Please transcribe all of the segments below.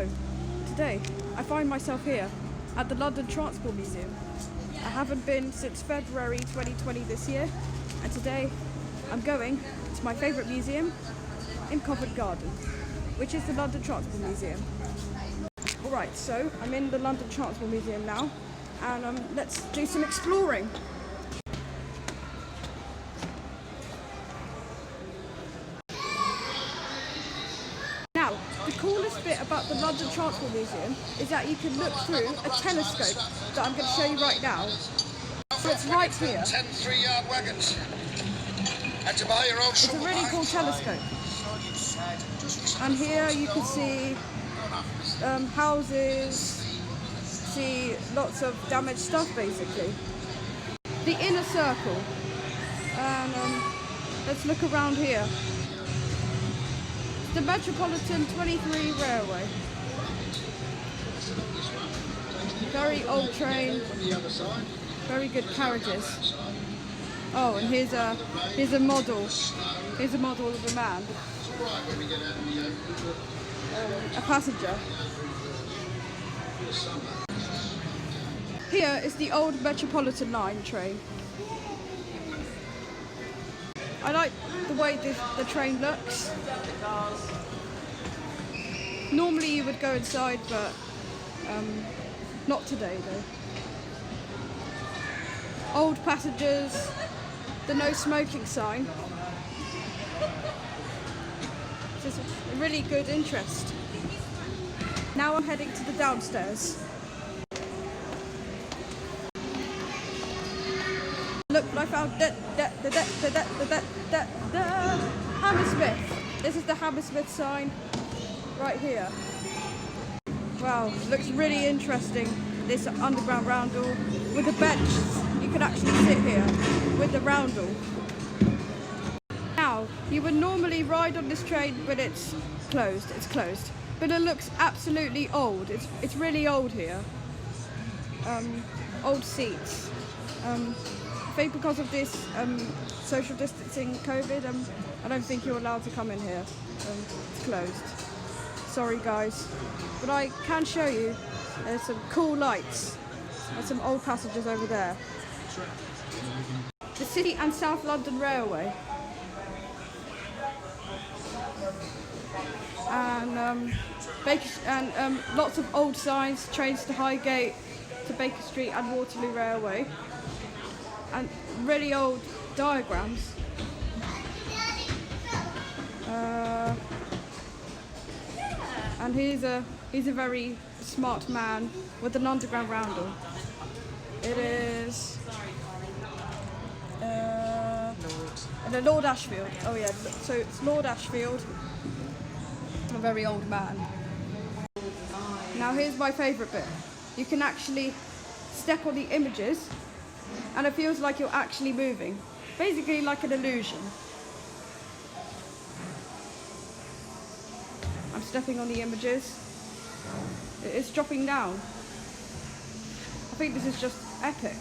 So, today I find myself here at the London Transport Museum. I haven't been since February 2020 this year, and today I'm going to my favourite museum in Covent Garden, which is the London Transport Museum. Alright, so I'm in the London Transport Museum now, and let's do some exploring. Now, the coolest bit about the London Transport Museum is that you can look through a telescope that I'm going to show you right now. So it's right here. 10 3-yard wagons. Had to buy your own. It's a really cool telescope. And here you can see houses, see lots of damaged stuff basically. The inner circle. And let's look around here. The Metropolitan 23 Railway. Very old train. Very good carriages. Oh, and here's a model. Here's a model of a man. A passenger. Here is the old Metropolitan line train. I like the way the train looks. Normally you would go inside, but not today though. Old passengers, the no smoking sign. Just a really good interest. Now I'm heading to the downstairs. Look what I found. Hammersmith. This is the Hammersmith sign right here. Wow, looks really interesting. This underground roundel with a bench. You can actually sit here with the roundel. Now, you would normally ride on this train, but it's closed. It's closed. But it looks absolutely old. It's really old here. Old seats. I think because of this social distancing COVID, I don't think you're allowed to come in here. It's closed. Sorry guys. But I can show you there's some cool lights. There's some old passages over there. The City and South London Railway. And lots of old signs, trains to Highgate, to Baker Street and Waterloo Railway. And really old diagrams. And he's a very smart man with an underground roundel. It is the Lord Ashfield. Oh yeah, so it's Lord Ashfield, a very old man. Now here's my favourite bit. You can actually step on the images and it feels like you're actually moving. Basically like an illusion. I'm stepping on the images. It's dropping down. I think this is just epic.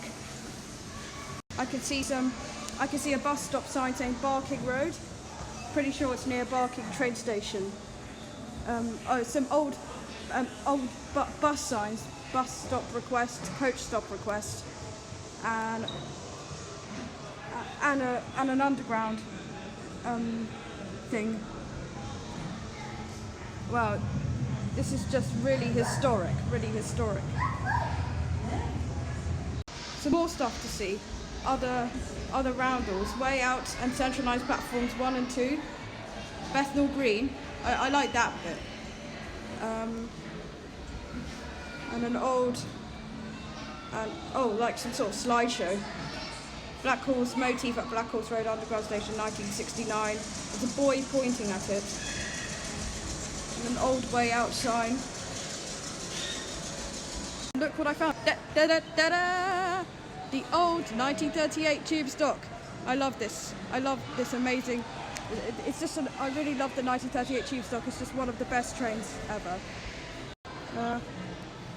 I can see a bus stop sign saying Barking Road. Pretty sure it's near Barking train station. Some old bus signs. Bus stop request, coach stop request. And an underground thing. Wow, this is just really historic, really historic. Some more stuff to see. Other roundels, way out and centralised platforms 1 and 2. Bethnal Green, I like that bit. And an old, like some sort of slideshow. Black Horse motif at Black Horse Road Underground Station 1969. There's a boy pointing at it. And an old way out sign. Look what I found. The old 1938 tube stock. I love this. I love this amazing. It's just I really love the 1938 tube stock. It's just one of the best trains ever.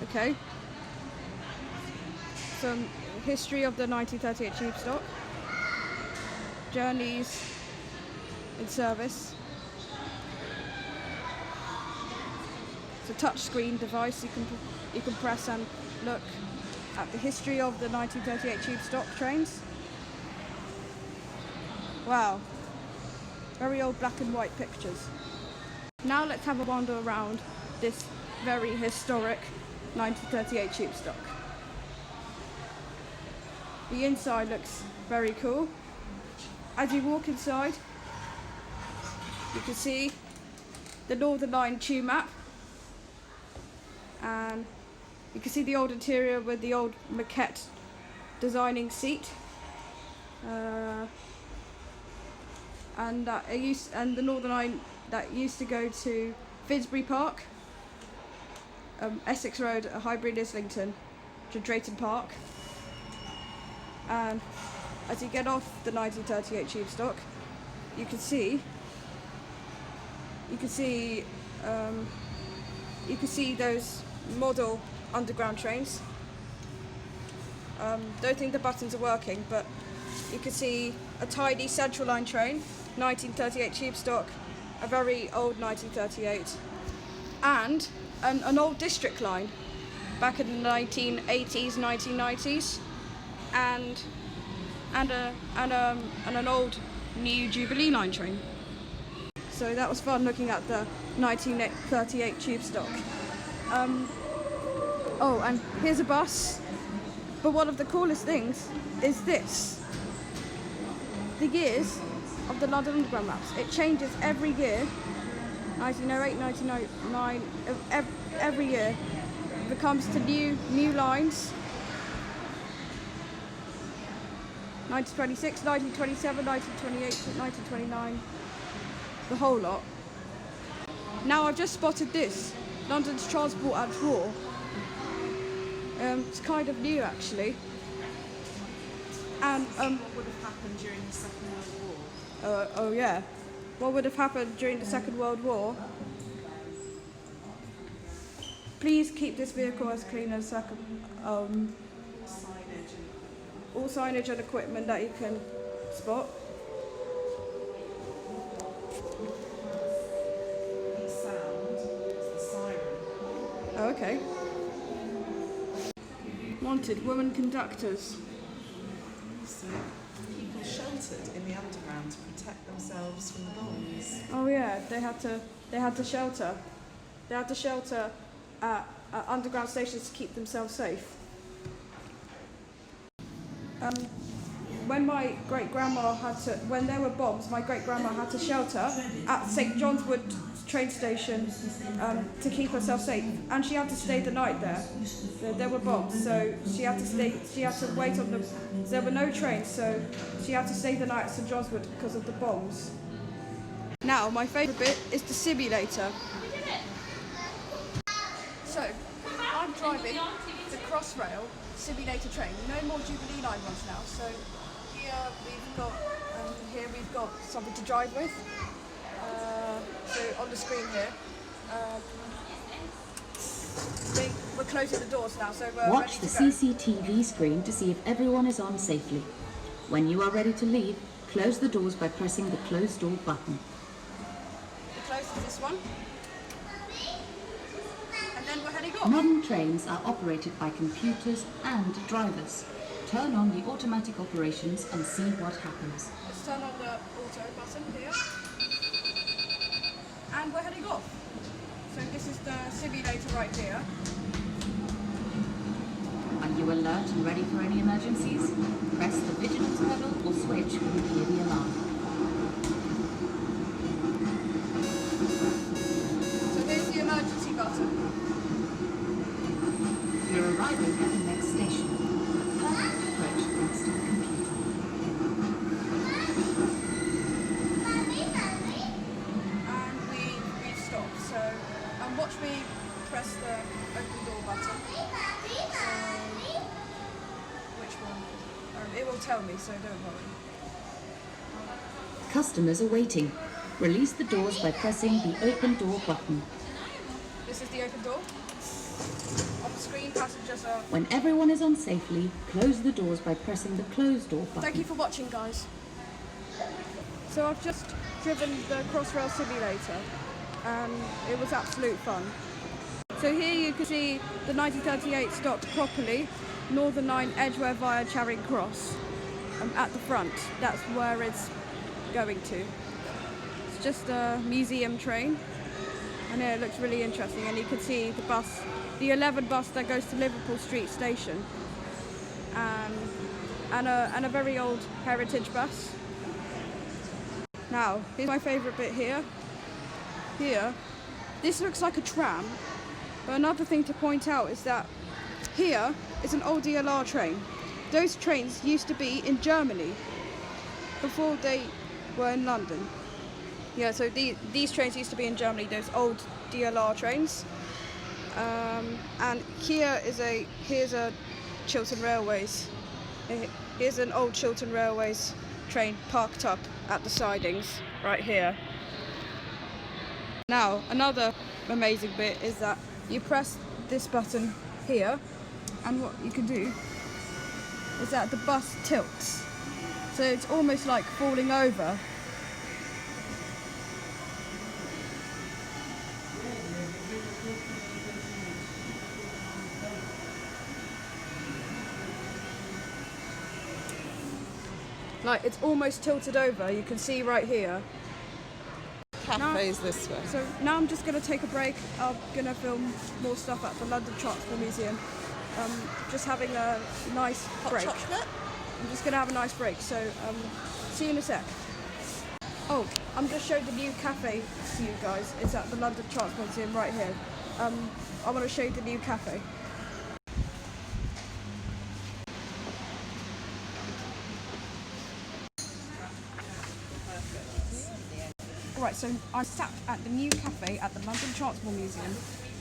Okay. Some history of the 1938 tube stock. Journeys in service. It's a touch-screen device. You can press and look at the history of the 1938 tube stock trains. Wow, very old black and white pictures. Now let's have a wander around this very historic 1938 tube stock. The inside looks very cool. As you walk inside, you can see the Northern Line tube map, and you can see the old interior with the old maquette designing seat, and the Northern Line that used to go to Finsbury Park, Essex Road, Highbury, Islington, to Drayton Park. And as you get off the 1938 tube stock, you can see those model underground trains. Don't think the buttons are working, but you can see a tiny Central Line train, 1938 tube stock, a very old 1938, and an old District Line back in the 1980s, 1990s, and an old new Jubilee Line train. So that was fun looking at the 1938 tube stock. Oh, and here's a bus. But one of the coolest things is this. The years of the London Underground maps. It changes every year. 1908, 1909, every year. It comes to new lines. 1926, 1927, 1928, 1929. The whole lot. Now I've just spotted this, London's Transport at War. It's kind of new actually. And what would have happened during the Second World War? Oh yeah, what would have happened during the Second World War? Please keep this vehicle as clean as all signage and equipment that you can spot. The sound is the siren. Oh, okay. Wanted women conductors. So people sheltered in the underground to protect themselves from the bombs. Oh yeah, they had to shelter. They had to shelter at underground stations to keep themselves safe. When my great-grandma when there were bombs, my great-grandma had to shelter at St John's Wood train station to keep herself safe, and she had to stay the night there. There were bombs, so she had to wait on them. There were no trains, so she had to stay the night at St John's Wood because of the bombs. Now, my favourite bit is the simulator. So, I'm driving the Crossrail simulator train. No more Jubilee Line ones now. So here we've got something to drive with. So on the screen here, we're closing the doors now. So we're Watch ready the to go. CCTV screen to see if everyone is on safely. When you are ready to leave, close the doors by pressing the close door button. The close is this one. And then we're heading off. Modern trains are operated by computers and drivers. Turn on the automatic operations and see what happens. Let's turn on the auto button here. And we're heading off. So this is the simulator right here. Are you alert and ready for any emergencies? Press the vigilance pedal or switch when you hear the alarm. So here's the emergency button. You're arriving at the next station. Approach next to the computer. And we've stopped. So watch me press the open door button. So which one? It will tell me, so don't worry. Customers are waiting. Release the doors by pressing the open door button. This is the open door. On the screen, passengers are... When everyone is on safely, close the doors by pressing the close door button. Thank you for watching, guys. So I've just driven the Crossrail simulator and it was absolute fun. So here you can see the 1938 stopped properly, Northern Line Edgware via Charing Cross at the front. That's where it's going to. It's just a museum train, and it looks really interesting, and you can see the bus, the 11 bus that goes to Liverpool Street Station, and a very old heritage bus. Now, here's my favourite bit here. Here, this looks like a tram, but another thing to point out is that here is an old DLR train. Those trains used to be in Germany before they were in London. Yeah, so these trains used to be in Germany, those old DLR trains. And here's a Chiltern Railways. Here's an old Chiltern Railways train parked up at the sidings right here. Now, another amazing bit is that you press this button here, and what you can do is that the bus tilts. So it's almost like falling over. Like, it's almost tilted over, you can see right here. Cafes this way. So now I'm just going to take a break. I'm going to film more stuff at the London Transport Museum. Just having a nice break. Hot chocolate? I'm just going to have a nice break, so see you in a sec. Oh, I'm just showing the new cafe to you guys. It's at the London Transport Museum right here. I want to show you the new cafe. Right, so I sat at the new cafe at the London Transport Museum,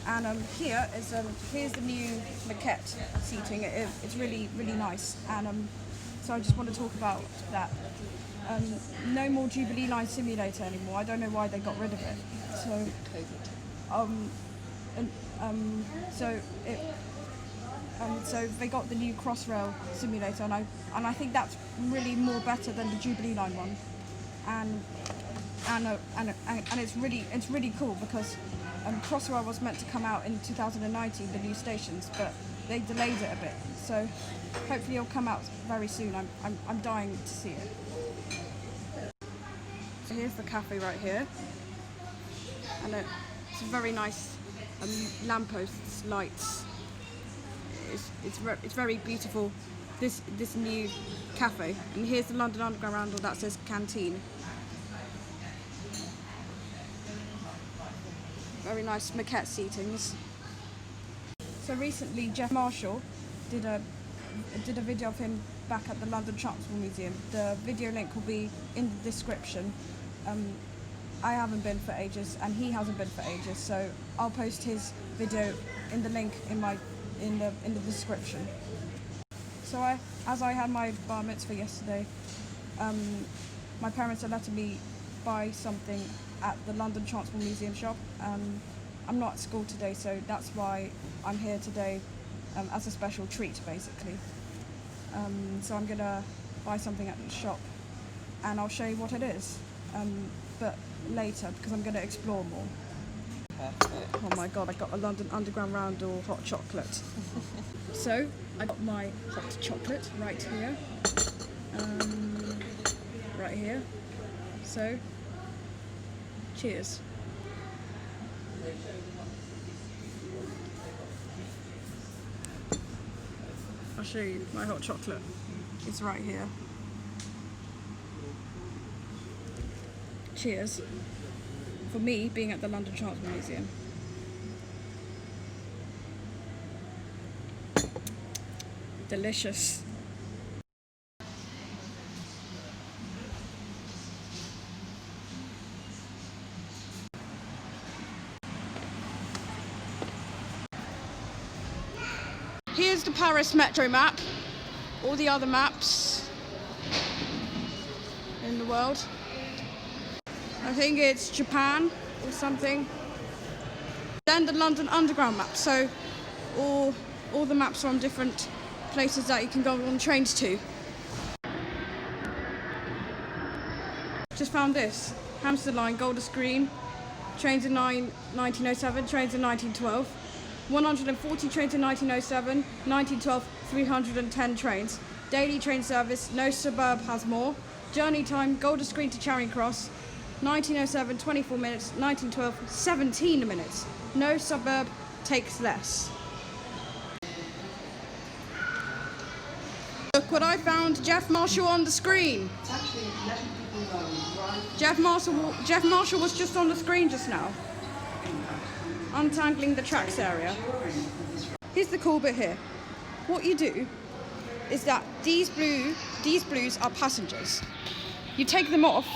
and here's the new maquette seating. It's really so I just want to talk about that. No more Jubilee Line simulator anymore. I don't know why they got rid of it. So they got the new Crossrail simulator, and I think that's really more better than the Jubilee Line one. And it's really cool because Crossrail was meant to come out in 2019, the new stations, but they delayed it a bit. So hopefully it'll come out very soon. I'm dying to see it. So here's the cafe right here, and it's very nice lampposts, lights. It's very beautiful. This new cafe, and here's the London Underground that says canteen. Very nice maquette seatings. So recently Jeff Marshall did a video of him back at the London Transport Museum. The video link will be in the description. I haven't been for ages, and he hasn't been for ages, so I'll post his video in the link in the description. So as I had my bar mitzvah yesterday, my parents are letting me buy something at the London Transport Museum shop. I'm not at school today, so that's why I'm here today as a special treat, basically. So I'm gonna buy something at the shop, and I'll show you what it is, but later, because I'm gonna explore more. Perfect. Oh my god, I got a London Underground Roundel hot chocolate. So I got my hot chocolate right here, right here. So cheers. I'll show you my hot chocolate. It's right here. Cheers. For me, being at the London Transport Museum. Delicious. Here's the Paris Metro map. All the other maps in the world. I think it's Japan or something. Then the London Underground map. So all the maps are on different places that you can go on trains to. Just found this. Hampstead Line, Golders Green. Trains in 1907, trains in 1912. 140 trains in 1907, 1912, 310 trains. Daily train service, no suburb has more. Journey time, Golders Green to Charing Cross, 1907, 24 minutes, 1912, 17 minutes. No suburb takes less. Look what I found, Jeff Marshall on the screen. Jeff Marshall was just on the screen just now. Untangling the tracks area. Here's the cool bit here. What you do is that these blues are passengers. You take them off,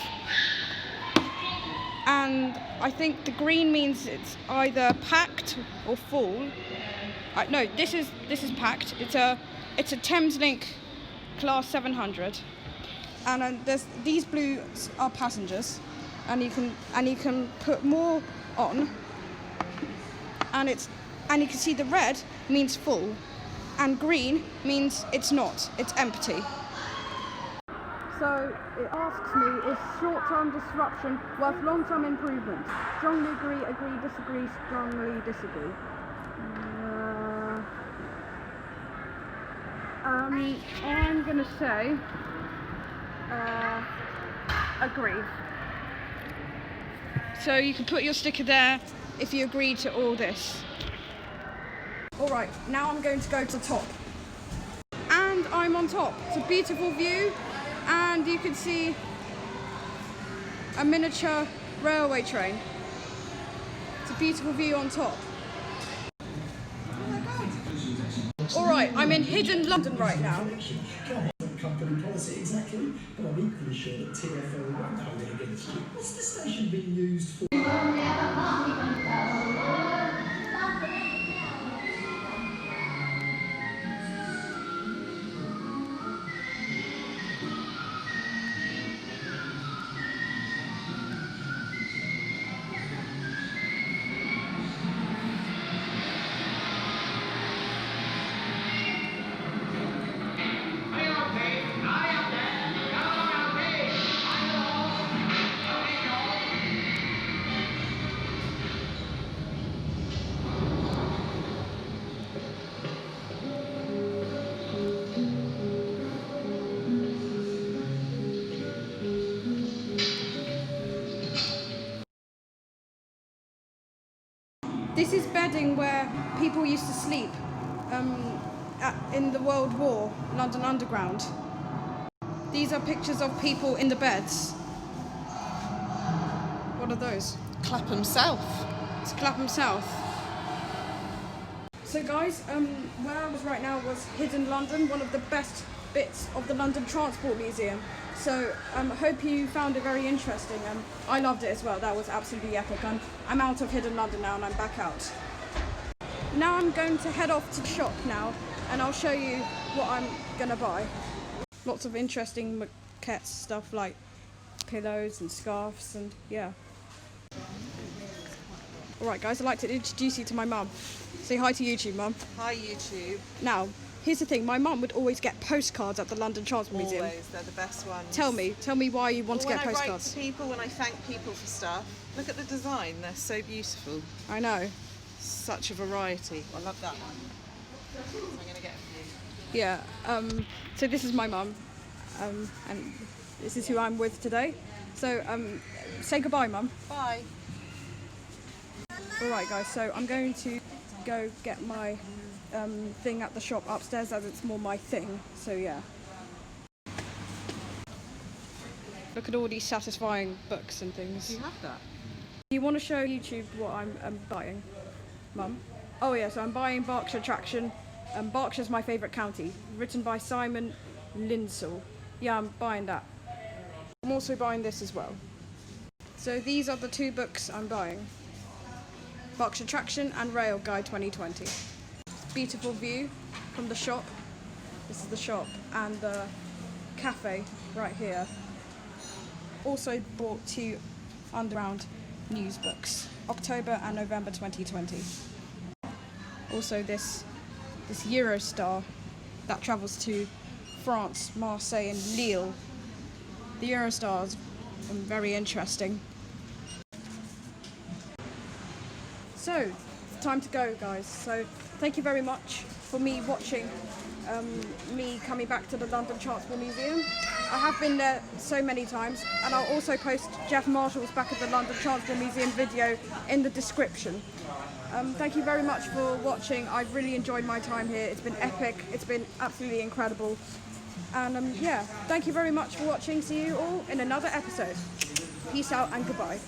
and I think the green means it's either packed or full. No, this is packed. It's a Thameslink Class 700, and these blues are passengers, and you can put more on, and you can see the red means full, and green means it's not, it's empty. So it asks me, is short-term disruption worth long-term improvement? Strongly agree, disagree, strongly disagree. I'm gonna say agree. So you can put your sticker there if you agree to all this. Alright, now I'm going to go to the top. And I'm on top. It's a beautiful view, and you can see a miniature railway train. It's a beautiful view on top. Alright, I'm in hidden London right now. Company policy exactly, but I'm equally sure that TfL won't hold it against you. What's the station being used for? This is bedding where people used to sleep in the World War, London Underground. These are pictures of people in the beds. What are those? Clapham South. It's Clapham South. So guys, where I was right now was Hidden London, one of the best bits of the London Transport Museum. So I hope you found it very interesting. I loved it as well. That was absolutely epic. I'm out of Hidden London now, and I'm back out. Now I'm going to head off to the shop now, and I'll show you what I'm gonna buy. Lots of interesting maquettes, stuff like pillows and scarves, and yeah. Alright guys, I'd like to introduce you to my mum. Say hi to YouTube, Mum. Hi YouTube. Now, here's the thing, my mum would always get postcards at the London Transport Museum. Always, they're the best ones. Tell me why you want to get When I write postcards. to people, when I thank people for stuff, look at the design, they're so beautiful. I know. Such a variety. I love that one. So I'm going to get it for you. Yeah, so this is my mum, and this is who I'm with today. So, say goodbye, Mum. Bye. Alright guys, so I'm going to go get my thing at the shop upstairs, as it's more my thing, so yeah. Look at all these satisfying books and things. Do you have that? Do you want to show YouTube what I'm buying, Mum? Oh yeah, so I'm buying Berkshire Traction. Berkshire's my favourite county, written by Simon Linsell. Yeah, I'm buying that. I'm also buying this as well. So these are the two books I'm buying. Berkshire Traction and Rail Guide 2020. Beautiful view from the shop. This is the shop and the cafe right here. Also bought two Underground news books, October and November 2020. Also this Eurostar that travels to France, Marseille and Lille. The Eurostar is very interesting. So, time to go, guys. So thank you very much for me watching me coming back to the London Transport Museum. I have been there so many times, and I'll also post Jeff Marshall's Back at the London Transport Museum video in the description. Thank you very much for watching. I've really enjoyed my time here. It's been epic. It's been absolutely incredible. And yeah, thank you very much for watching. See you all in another episode. Peace out and goodbye.